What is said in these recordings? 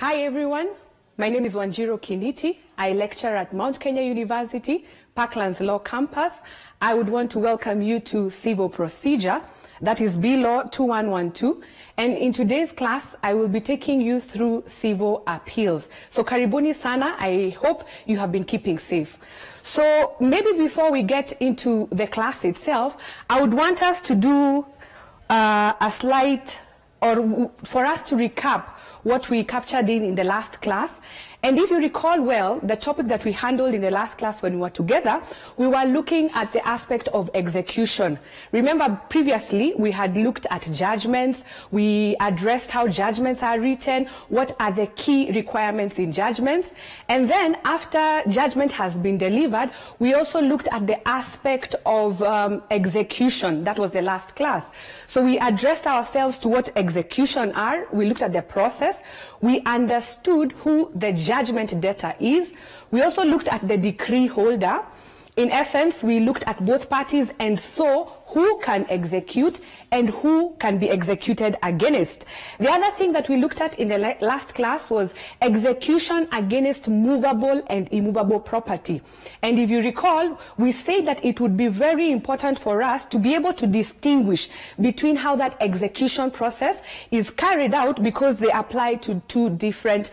Hi everyone, my name is Wanjiro Kiniti. I lecture at Mount Kenya University, Parklands Law Campus. I would want to welcome you to Civil Procedure, that is B Law 2112. And in today's class, I will be taking you through civil appeals. So karibuni sana, I hope you have been keeping safe. So maybe before we get into the class itself, I would want us to do a slight, or for us to recap what we captured in the last class. And if you recall well, the topic that we handled in the last class when we were together, we were looking at the aspect of execution. Remember, previously, we had looked at judgments. We addressed how judgments are written, what are the key requirements in judgments. And then after judgment has been delivered, we also looked at the aspect of execution. That was the last class. So we addressed ourselves to what execution are. We looked at the process. We understood who the judgment debtor is. We also looked at the decree holder. In essence, we looked at both parties and saw who can execute and who can be executed against. The other thing that we looked at in the last class was execution against movable and immovable property. And if you recall, we said that it would be very important for us to be able to distinguish between how that execution process is carried out, because they apply to two different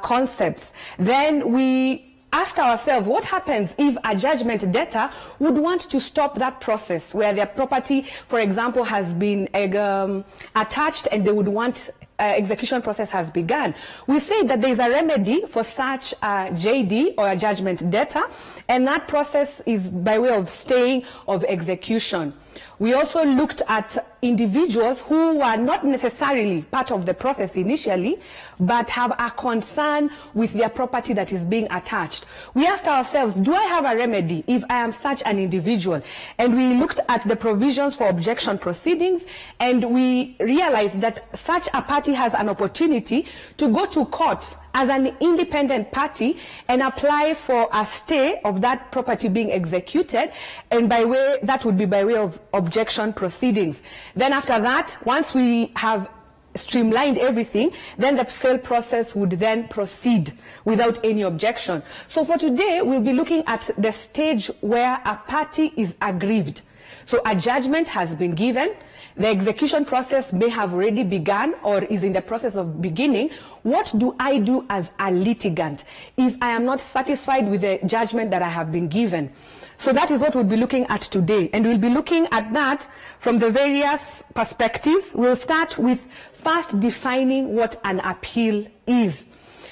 concepts. Then we asked ourselves, what happens if a judgment debtor would want to stop that process where their property, for example, has been attached and they would want execution process has begun. We say that there is a remedy for such a JD or a judgment debtor, and that process is by way of staying of execution. We also looked at individuals who were not necessarily part of the process initially, but have a concern with their property that is being attached. We asked ourselves, do I have a remedy if I am such an individual? And we looked at the provisions for objection proceedings, and we realized that such a party has an opportunity to go to court as an independent party and apply for a stay of that property being executed, and that would be by way of objection proceedings. Then after that, once we have streamlined everything, then the sale process would then proceed without any objection. So for today, we'll be looking at the stage where a party is aggrieved. So a judgment has been given, the execution process may have already begun or is in the process of beginning. What do I do as a litigant if I am not satisfied with the judgment that I have been given? So that is what we'll be looking at today. And we'll be looking at that from the various perspectives. We'll start with first defining what an appeal is.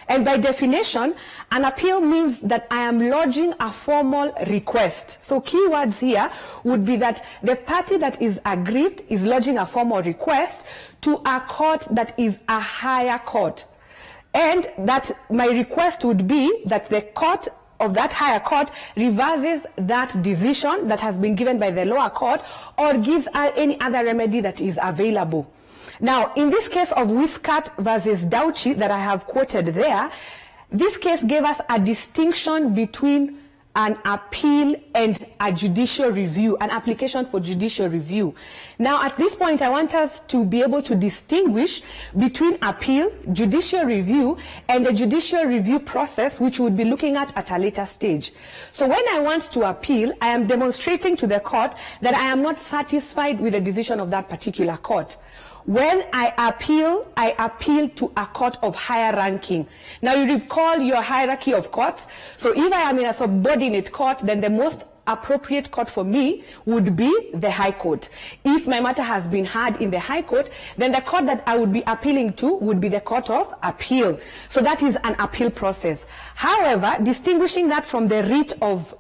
And by definition, an appeal means that I am lodging a formal request. So keywords here would be that the party that is aggrieved is lodging a formal request to a court that is a higher court. And that my request would be that the court of that higher court reverses that decision that has been given by the lower court, or gives any other remedy that is available. Now, in this case of Wiscott versus Dauchi that I have quoted there, this case gave us a distinction between an appeal and a judicial review, an application for judicial review. Now, at this point, I want us to be able to distinguish between appeal, judicial review, and the judicial review process, which we'll be looking at a later stage. So when I want to appeal, I am demonstrating to the court that I am not satisfied with the decision of that particular court. When I appeal to a court of higher ranking. Now, you recall your hierarchy of courts. So if I am in a subordinate court, then the most appropriate court for me would be the High Court. If my matter has been heard in the High Court, then the court that I would be appealing to would be the Court of Appeal. So that is an appeal process. However, distinguishing that from the writ of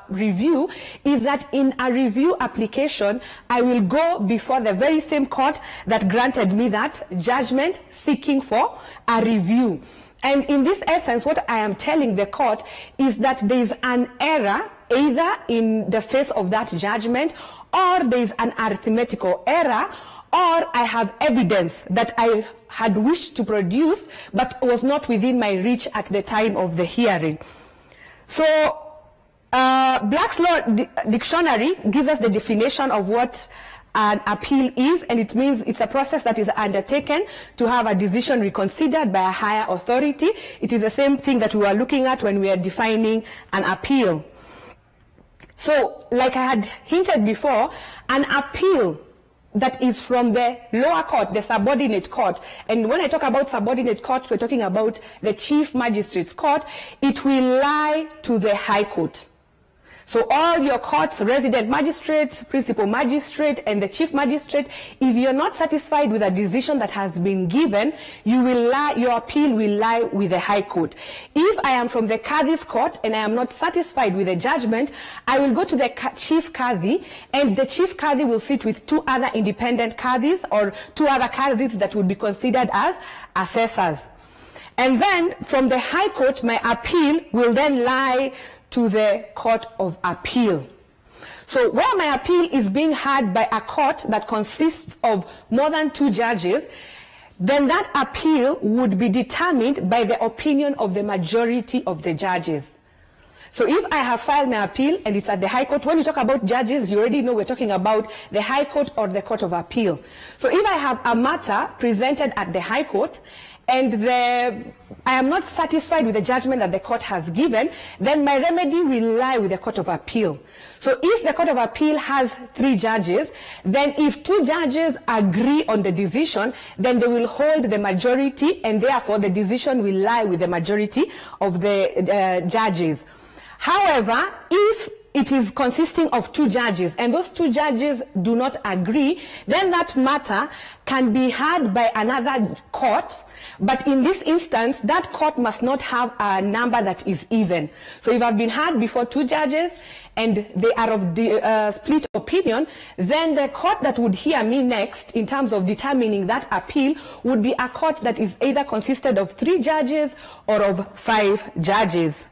review is that in a review application, I will go before the very same court that granted me that judgment, seeking for a review. And in this essence, what I am telling the court is that there is an error either in the face of that judgment, or there is an arithmetical error, or I have evidence that I had wished to produce but was not within my reach at the time of the hearing. So Black's Law Dictionary gives us the definition of what an appeal is, and it means it's a process that is undertaken to have a decision reconsidered by a higher authority. It is the same thing that we were looking at when we are defining an appeal. So, like I had hinted before, an appeal that is from the lower court, the subordinate court, and when I talk about subordinate court, we're talking about the Chief Magistrate's Court, it will lie to the High Court. So all your courts, resident magistrate, principal magistrate, and the chief magistrate, if you're not satisfied with a decision that has been given, your appeal will lie with the High Court. If I am from the Qadhi's court and I am not satisfied with the judgment, I will go to the Chief Qadhi, and the Chief Qadhi will sit with two other independent Qadhis or two other Qadhis that would be considered as assessors. And then from the High Court, my appeal will then lie to the Court of Appeal. So where my appeal is being heard by a court that consists of more than two judges, then that appeal would be determined by the opinion of the majority of the judges. So if I have filed my appeal and it's at the High Court, when you talk about judges, you already know we're talking about the High Court or the Court of Appeal. So if I have a matter presented at the High Court and I am not satisfied with the judgment that the court has given, then my remedy will lie with the Court of Appeal. So if the Court of Appeal has three judges, then if two judges agree on the decision, then they will hold the majority, and therefore the decision will lie with the majority of the judges. However, if it is consisting of two judges, and those two judges do not agree, then that matter can be heard by another court, but in this instance, that court must not have a number that is even. So if I've been heard before two judges, and they are of split opinion, then the court that would hear me next, in terms of determining that appeal, would be a court that is either consisted of three judges or of 5 judges.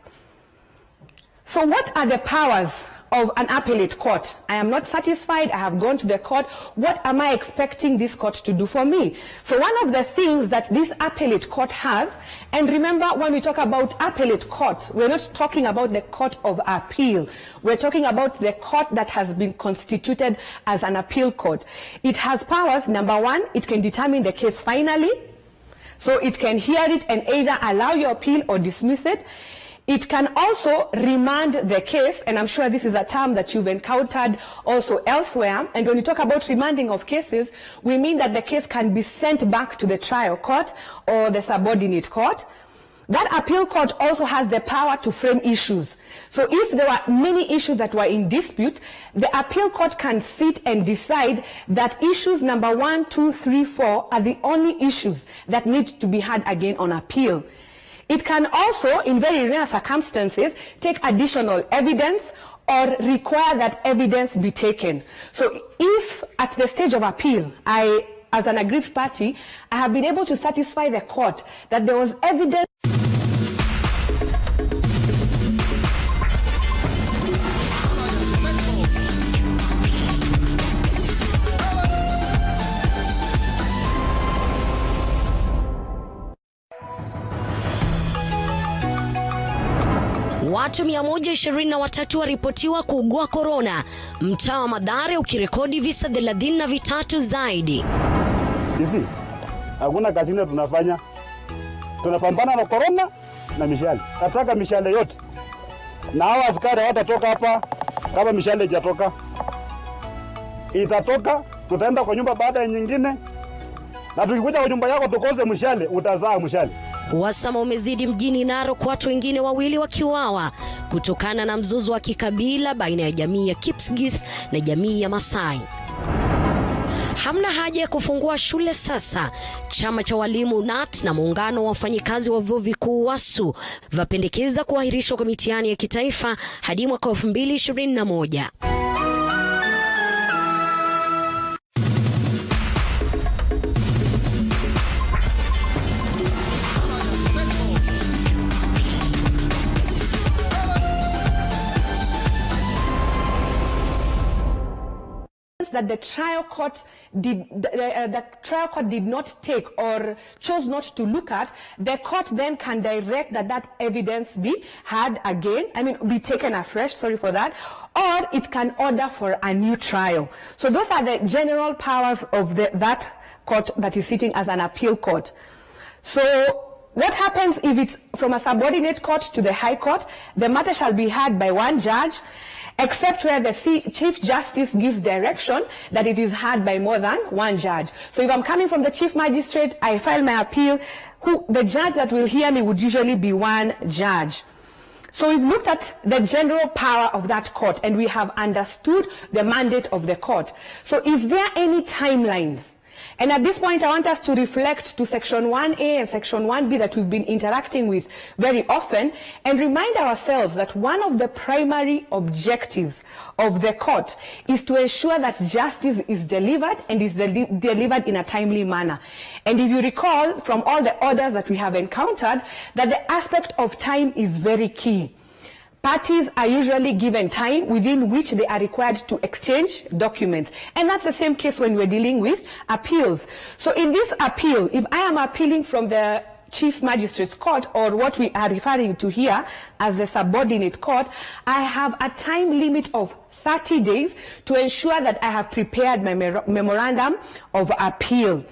So what are the powers of an appellate court? I am not satisfied, I have gone to the court. What am I expecting this court to do for me? So one of the things that this appellate court has, and remember when we talk about appellate court, we're not talking about the Court of Appeal. We're talking about the court that has been constituted as an appeal court. It has powers. Number one, it can determine the case finally. So it can hear it and either allow your appeal or dismiss it. It can also remand the case, and I'm sure this is a term that you've encountered also elsewhere. And when we talk about remanding of cases, we mean that the case can be sent back to the trial court or the subordinate court. That appeal court also has the power to frame issues. So if there were many issues that were in dispute, the appeal court can sit and decide that issues number 1, 2, 3, 4 are the only issues that need to be heard again on appeal. It can also, in very rare circumstances, take additional evidence or require that evidence be taken. So if at the stage of appeal, as an aggrieved party, I have been able to satisfy the court that there was evidence Watu 123 waripotiwa kuugua korona, mtaa wa Mathare ukirekodi visa 33 zaidi. Sisi hakuna kazi nyingine tunafanya. Tunapambana na korona na mishale. Nataka mishale yote. Na hao askari watatoka hapa kama mishale haijatoka. Itatoka, tutaenda kwa nyumba baada ya nyingine. Na tukikuja kwa nyumba yako tukose mshale, utazaa mshale. Uhasama umezidi mjini Narok, watu wengine 2 wakiuawa kutokana na mzozo wa kikabila baina ya jamii ya Kipsigis na jamii ya Masai. Hamna haja ya kufungua shule sasa. Chama cha walimu NAT na muungano wa wafanyikazi wa vyuo vikuu WASU vapendekeza kuahirishwa kwa mitihani ya kitaifa hadi mwaka 2021. that the trial court did not take or chose not to look at, the court then can direct that evidence be had again, be taken afresh, sorry for that, or it can order for a new trial. So those are the general powers of that court that is sitting as an appeal court. So what happens if it's from a subordinate court to the High Court? The matter shall be heard by one judge, except where the Chief Justice gives direction that it is heard by more than one judge. So if I'm coming from the Chief Magistrate, I file my appeal, the judge that will hear me would usually be one judge. So we've looked at the general power of that court, and we have understood the mandate of the court. So is there any timelines? And at this point, I want us to reflect to Section 1A and Section 1B that we've been interacting with very often, and remind ourselves that one of the primary objectives of the court is to ensure that justice is delivered and is delivered in a timely manner. And if you recall from all the orders that we have encountered, that the aspect of time is very key. Parties are usually given time within which they are required to exchange documents. And that's the same case when we're dealing with appeals. So in this appeal, if I am appealing from the Chief Magistrate's Court, or what we are referring to here as the subordinate court, I have a time limit of 30 days to ensure that I have prepared my memorandum of appeal.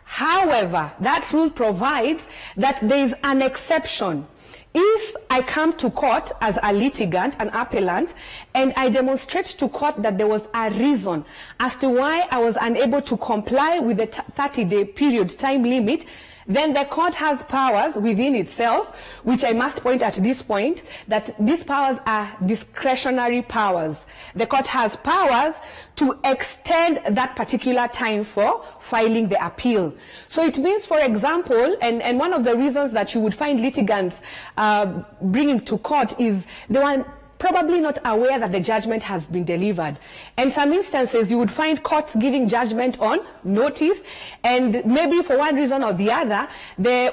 However, that rule provides that there is an exception. If I come to court as a litigant, an appellant, and I demonstrate to court that there was a reason as to why I was unable to comply with the 30-day period time limit, then the court has powers within itself, which I must point at this point, that these powers are discretionary powers. The court has powers to extend that particular time for filing the appeal. So it means, for example, and one of the reasons that you would find litigants bringing to court is they were probably not aware that the judgment has been delivered. In some instances, you would find courts giving judgment on notice, and maybe for one reason or the other,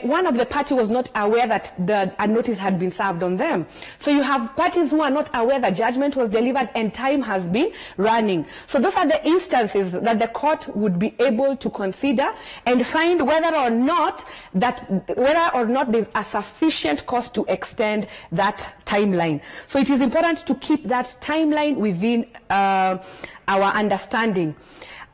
one of the party was not aware that a notice had been served on them. So you have parties who are not aware that judgment was delivered and time has been running. So those are the instances that the court would be able to consider and find whether or not there's a sufficient cause to extend that timeline. So it is important to keep that timeline within our understanding.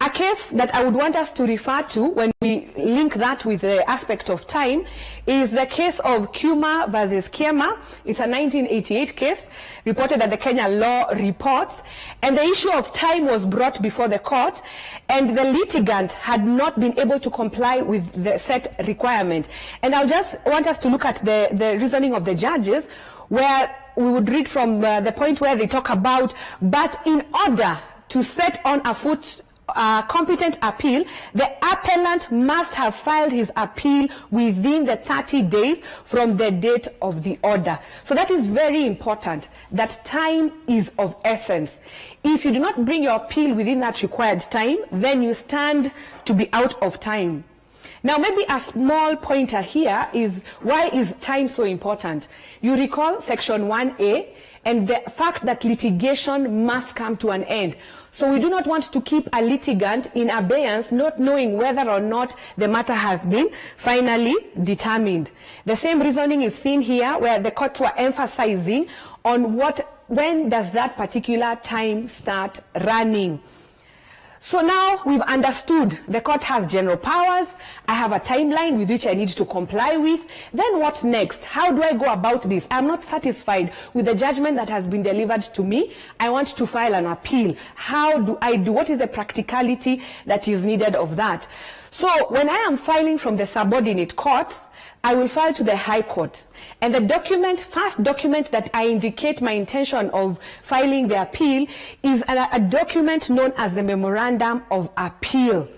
A case that I would want us to refer to when we link that with the aspect of time is the case of Kuma versus Kiema. It's a 1988 case reported at the Kenya Law Reports, and the issue of time was brought before the court, and the litigant had not been able to comply with the set requirement. And I'll just want us to look at the reasoning of the judges, where we would read from the point where they talk about, but in order to set on a foot competent appeal, the appellant must have filed his appeal within the 30 days from the date of the order. So that is very important, that time is of essence. If you do not bring your appeal within that required time, then you stand to be out of time. Now, maybe a small pointer here is, why is time so important? You recall Section 1A and the fact that litigation must come to an end. So we do not want to keep a litigant in abeyance, not knowing whether or not the matter has been finally determined. The same reasoning is seen here, where the courts were emphasizing on when does that particular time start running. So now we've understood the court has general powers. I have a timeline with which I need to comply with. Then what next? How do I go about this? I'm not satisfied with the judgment that has been delivered to me. I want to file an appeal. How do I do? What is the practicality that is needed of that? So when I am filing from the subordinate courts, I will file to the High Court. And the first document that I indicate my intention of filing the appeal is a document known as the Memorandum of Appeal.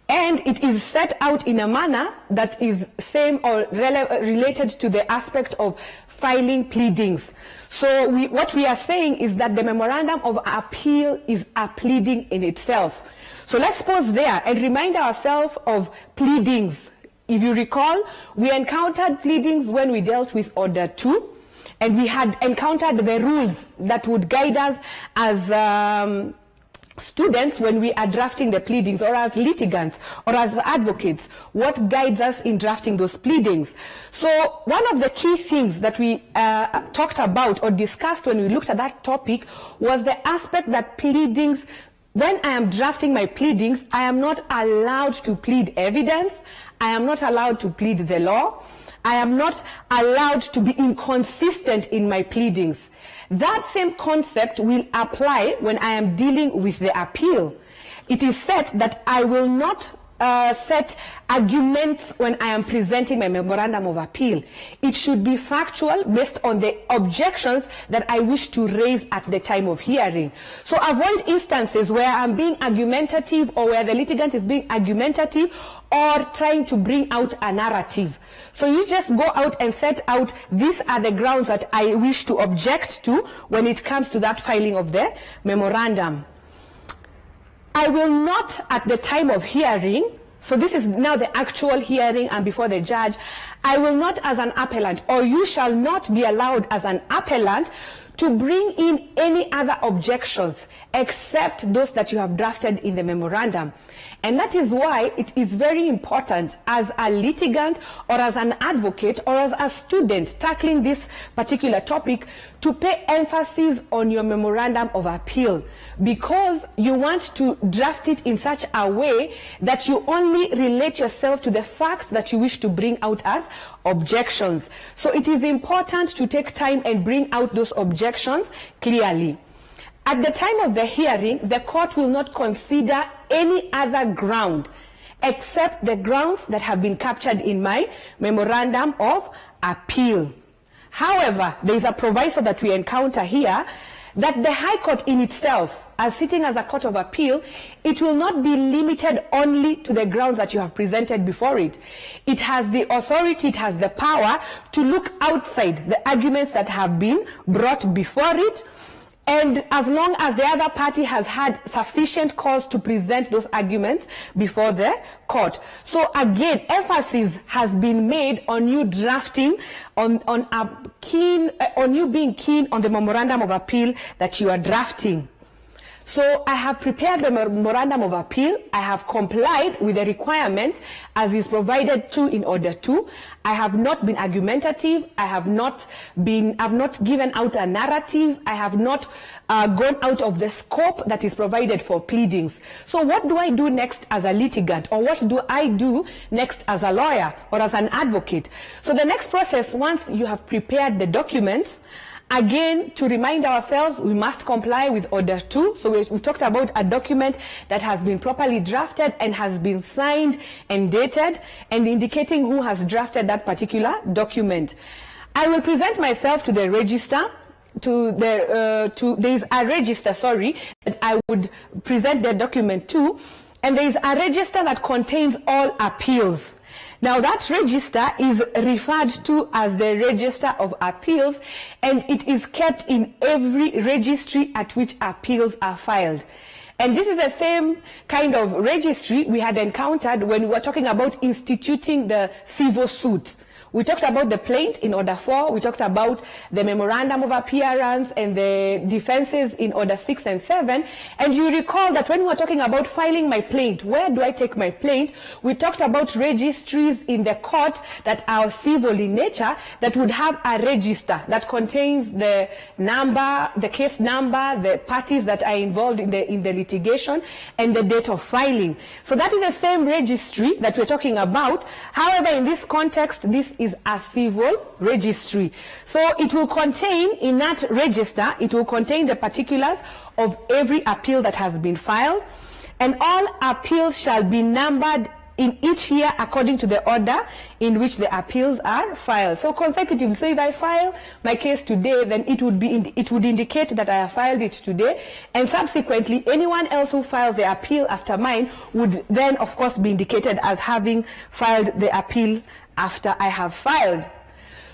And it is set out in a manner that is same or related to the aspect of filing pleadings. So what we are saying is that the Memorandum of Appeal is a pleading in itself. So let's pause there and remind ourselves of pleadings. If you recall, we encountered pleadings when we dealt with Order 2, and we had encountered the rules that would guide us as students, when we are drafting the pleadings, or as litigants, or as advocates, what guides us in drafting those pleadings. So one of the key things that we talked about or discussed when we looked at that topic was the aspect that pleadings, when I am drafting my pleadings, I am not allowed to plead evidence, I am not allowed to plead the law, I am not allowed to be inconsistent in my pleadings. That same concept will apply when I am dealing with the appeal. It is said that I will not set arguments when I am presenting my memorandum of appeal. It should be factual based on the objections that I wish to raise at the time of hearing. So avoid instances where I'm being argumentative or where the litigant is being argumentative or trying to bring out a narrative. So you just go out and set out, these are the grounds that I wish to object to when it comes to that filing of the memorandum. I will not, at the time of hearing, so this is now the actual hearing and before the judge, I will not as an appellant, or you shall not be allowed as an appellant to bring in any other objections except those that you have drafted in the memorandum. And that is why it is very important as a litigant or as an advocate or as a student tackling this particular topic to pay emphasis on your memorandum of appeal, because you want to draft it in such a way that you only relate yourself to the facts that you wish to bring out as objections. So it is important to take time and bring out those objections clearly. At the time of the hearing, the court will not consider any other ground except the grounds that have been captured in my memorandum of appeal. However, there is a proviso that we encounter here that the High Court in itself, as sitting as a court of appeal, it will not be limited only to the grounds that you have presented before it. It has the authority, it has the power to look outside the arguments that have been brought before it, and as long as the other party has had sufficient cause to present those arguments before the court. So again, emphasis has been made on you drafting, on you being keen on the memorandum of appeal that you are drafting. So I have prepared the memorandum of appeal. I have complied with the requirements as is provided to in order to. I have not been argumentative. I have not given out a narrative. I have not gone out of the scope that is provided for pleadings. So what do I do next as a litigant, or what do I do next as a lawyer or as an advocate? So the next process, once you have prepared the documents, again, to remind ourselves, we must comply with Order 2. So we've talked about a document that has been properly drafted and has been signed and dated, and indicating who has drafted that particular document. I will present myself to the register. There is a register, that I would present the document to, and there is a register that contains all appeals. Now that register is referred to as the Register of Appeals, and it is kept in every registry at which appeals are filed. And this is the same kind of registry we had encountered when we were talking about instituting the civil suit. We talked about the plaint in Order 4, we talked about the memorandum of appearance and the defenses in Order 6 and 7, and you recall that when we were talking about filing my plaint, where do I take my plaint, we talked about registries in the court that are civil in nature that would have a register that contains the number, the case number, the parties that are involved in the litigation, and the date of filing. So that is the same registry that we're talking about. However, in this context, this is a civil registry. So it will contain, in that register, it will contain the particulars of every appeal that has been filed, and all appeals shall be numbered in each year according to the order in which the appeals are filed. So consecutively, so if I file my case today, then it would indicate that I have filed it today, and subsequently anyone else who files the appeal after mine would then of course be indicated as having filed the appeal after I have filed.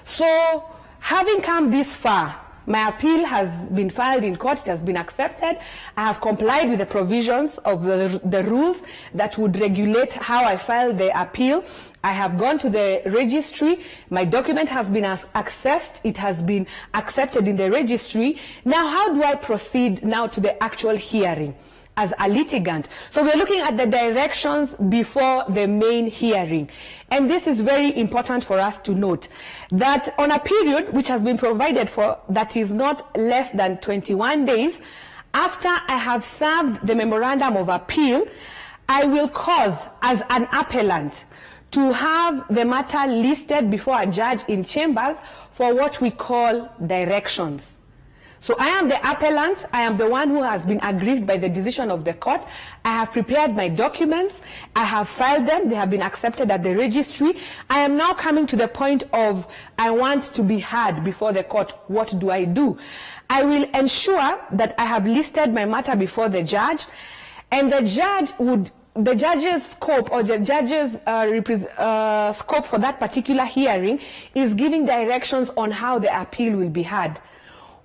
So having come this far, my appeal has been filed in court, it has been accepted. I have complied with the provisions of the rules that would regulate how I file the appeal. I have gone to the registry, my document has been accessed, it has been accepted in the registry. Now how do I proceed now to the actual hearing? as a litigant. So we're looking at the directions before the main hearing. And this is very important for us to note that on a period which has been provided for that is not less than 21 days, after I have served the memorandum of appeal, I will cause as an appellant to have the matter listed before a judge in chambers for what we call directions. So I am the appellant, I am the one who has been aggrieved by the decision of the court. I have prepared my documents, I have filed them, they have been accepted at the registry. I am now coming to the point of I want to be heard before the court. What do? I will ensure that I have listed my matter before the judge, and the judge's scope or the judge's scope for that particular hearing is giving directions on how the appeal will be heard.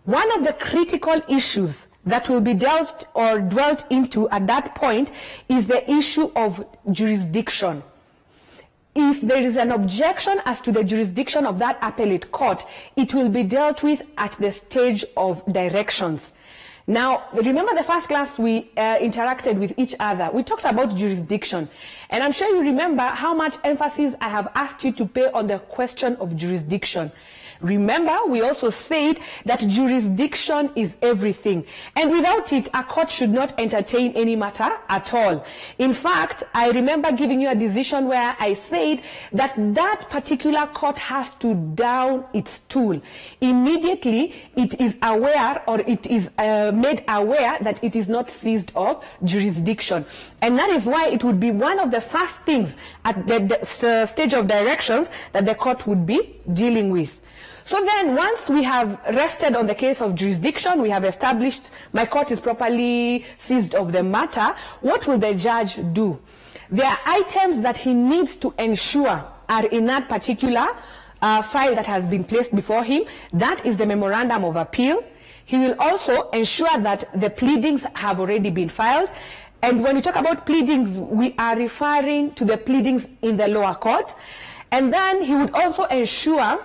One of the critical issues that will be dwelt into at that point is the issue of jurisdiction. If there is an objection as to the jurisdiction of that appellate court, it will be dealt with at the stage of directions. Now, remember the first class we interacted with each other. We talked about jurisdiction. And I'm sure you remember how much emphasis I have asked you to pay on the question of jurisdiction. Remember, we also said that jurisdiction is everything. And without it, a court should not entertain any matter at all. In fact, I remember giving you a decision where I said that that particular court has to down its tool. Immediately, it is aware or it is made aware that it is not seized of jurisdiction. And that is why it would be one of the first things at the stage of directions that the court would be dealing with. So then, once we have rested on the case of jurisdiction, we have established my court is properly seized of the matter, what will the judge do? There are items that he needs to ensure are in that particular file that has been placed before him. That is the memorandum of appeal. He will also ensure that the pleadings have already been filed. And when we talk about pleadings, we are referring to the pleadings in the lower court. And then he would also ensure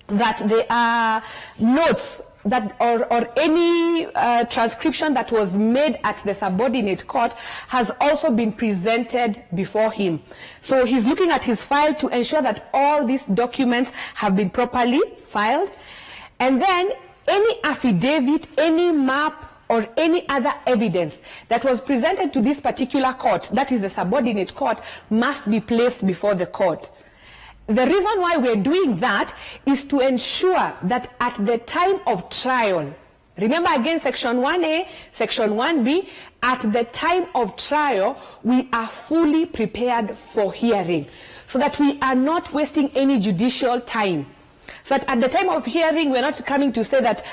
that there are notes that or any transcription that was made at the subordinate court has also been presented before him. So he's looking at his file to ensure that all these documents have been properly filed. And then any affidavit, any map, or any other evidence that was presented to this particular court, that is the subordinate court, must be placed before the court. The reason why we're doing that is to ensure that at the time of trial, remember again section 1A, section 1B, at the time of trial, we are fully prepared for hearing so that we are not wasting any judicial time. So that at the time of hearing, we're not coming to say that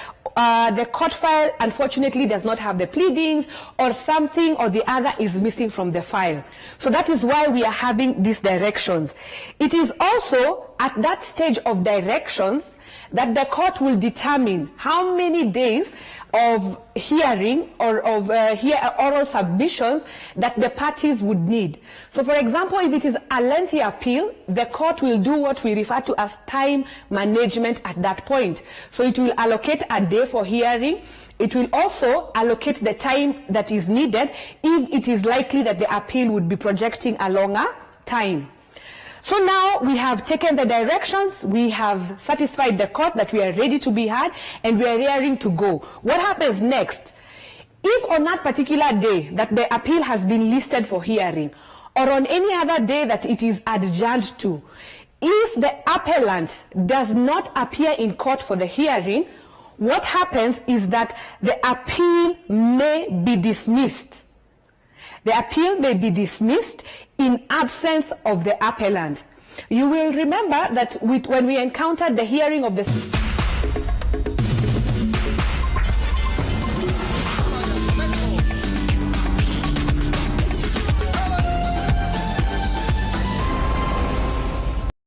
the court file unfortunately does not have the pleadings or something or the other is missing from the file. So that is why we are having these directions. It is also at that stage of directions that the court will determine how many days of hearing or of oral submissions that the parties would need. So for example, if it is a lengthy appeal, the court will do what we refer to as time management at that point. So it will allocate a day for hearing. It will also allocate the time that is needed if it is likely that the appeal would be projecting a longer time. So now we have taken the directions, we have satisfied the court that we are ready to be heard, and we are raring to go. What happens next? If on that particular day that the appeal has been listed for hearing, or on any other day that it is adjourned to, if the appellant does not appear in court for the hearing, what happens is that the appeal may be dismissed. The appeal may be dismissed in absence of the appellant. You will remember that when we encountered the hearing of the